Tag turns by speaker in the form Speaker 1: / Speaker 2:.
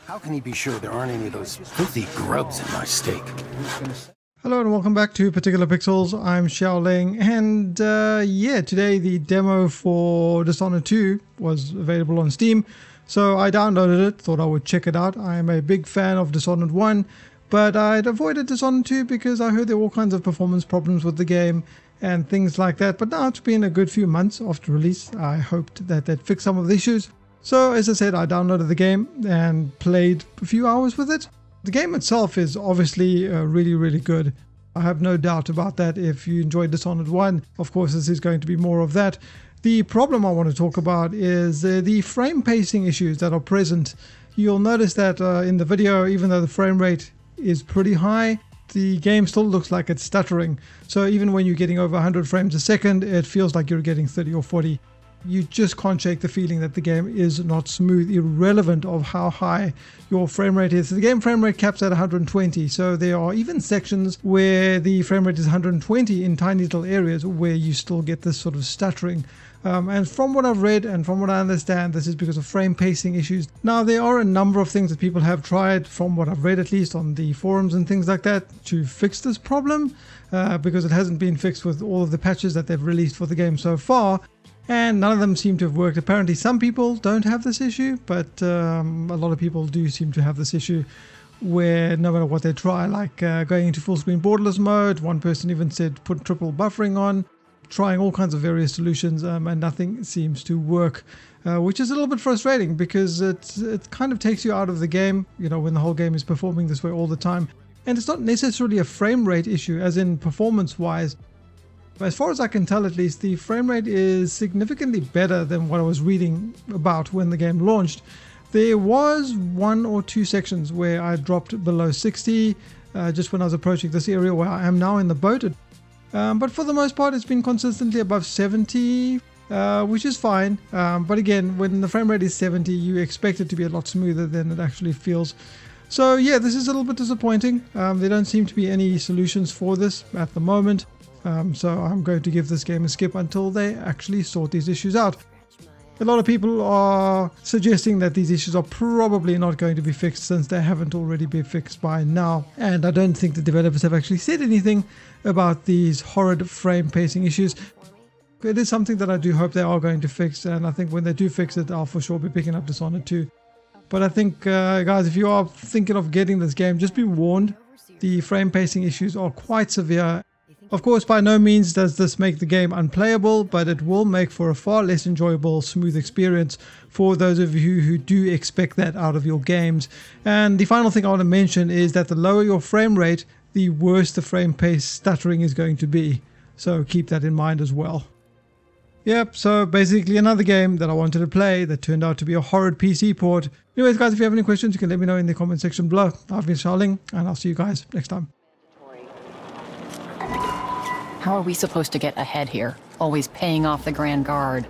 Speaker 1: How can he be sure there aren't any of those filthy grubs in my steak?
Speaker 2: Hello and welcome back to Particular Pixels. I'm Xiaoling, and yeah, today the demo for Dishonored 2 was available on Steam, so I downloaded it, thought I would check it out. I am a big fan of Dishonored 1, but I'd avoided Dishonored 2 because I heard there were all kinds of performance problems with the game and things like that. But now it's been a good few months after release. I hoped that they'd fix some of the issues. So as I said, I downloaded the game and played a few hours with it. The game itself is obviously really good. I have no doubt about that. If you enjoyed Dishonored 1, of course this is going to be more of that. The problem I want to talk about is the frame pacing issues that are present. You'll notice that in the video, even though the frame rate is pretty high, the game still looks like it's stuttering. So even when you're getting over 100 frames a second, it feels like you're getting 30 or 40. You just can't shake the feeling that the game is not smooth, irrelevant of how high your frame rate is. The game frame rate caps at 120, so there are even sections where the frame rate is 120 in tiny little areas where you still get this sort of stuttering. And from what I've read and from what I understand, this is because of frame pacing issues. Now, there are a number of things that people have tried, from what I've read at least on the forums and things like that, to fix this problem, because it hasn't been fixed with all of the patches that they've released for the game so far. And none of them seem to have worked. Apparently some people don't have this issue, but a lot of people do seem to have this issue where no matter what they try, like going into full screen borderless mode, one person even said put triple buffering on, trying all kinds of various solutions, and nothing seems to work, which is a little bit frustrating because it kind of takes you out of the game, you know, when the whole game is performing this way all the time. And it's not necessarily a frame rate issue, as in performance wise. As far as I can tell, at least, the frame rate is significantly better than what I was reading about when the game launched. There was one or two sections where I dropped below 60, just when I was approaching this area where I am now in the boat. But for the most part, it's been consistently above 70, which is fine. But again, when the frame rate is 70, you expect it to be a lot smoother than it actually feels. So yeah, this is a little bit disappointing. There don't seem to be any solutions for this at the moment. So I'm going to give this game a skip until they actually sort these issues out. A lot of people are suggesting that these issues are probably not going to be fixed since they haven't already been fixed by now. And I don't think the developers have actually said anything about these horrid frame pacing issues. It is something that I do hope they are going to fix, and I think when they do fix it, I'll for sure be picking up Dishonored 2. But I think, guys, if you are thinking of getting this game, just be warned. The frame pacing issues are quite severe. Of course, by no means does this make the game unplayable, but it will make for a far less enjoyable, smooth experience for those of you who do expect that out of your games. And the final thing I want to mention is that the lower your frame rate, the worse the frame pace stuttering is going to be. So keep that in mind as well. Yep, so basically another game that I wanted to play that turned out to be a horrid PC port. Anyways, guys, if you have any questions, you can let me know in the comment section below. I've been Xiaoling, and I'll see you guys next time.
Speaker 3: How are we supposed to get ahead here? Always paying off the Grand Guard.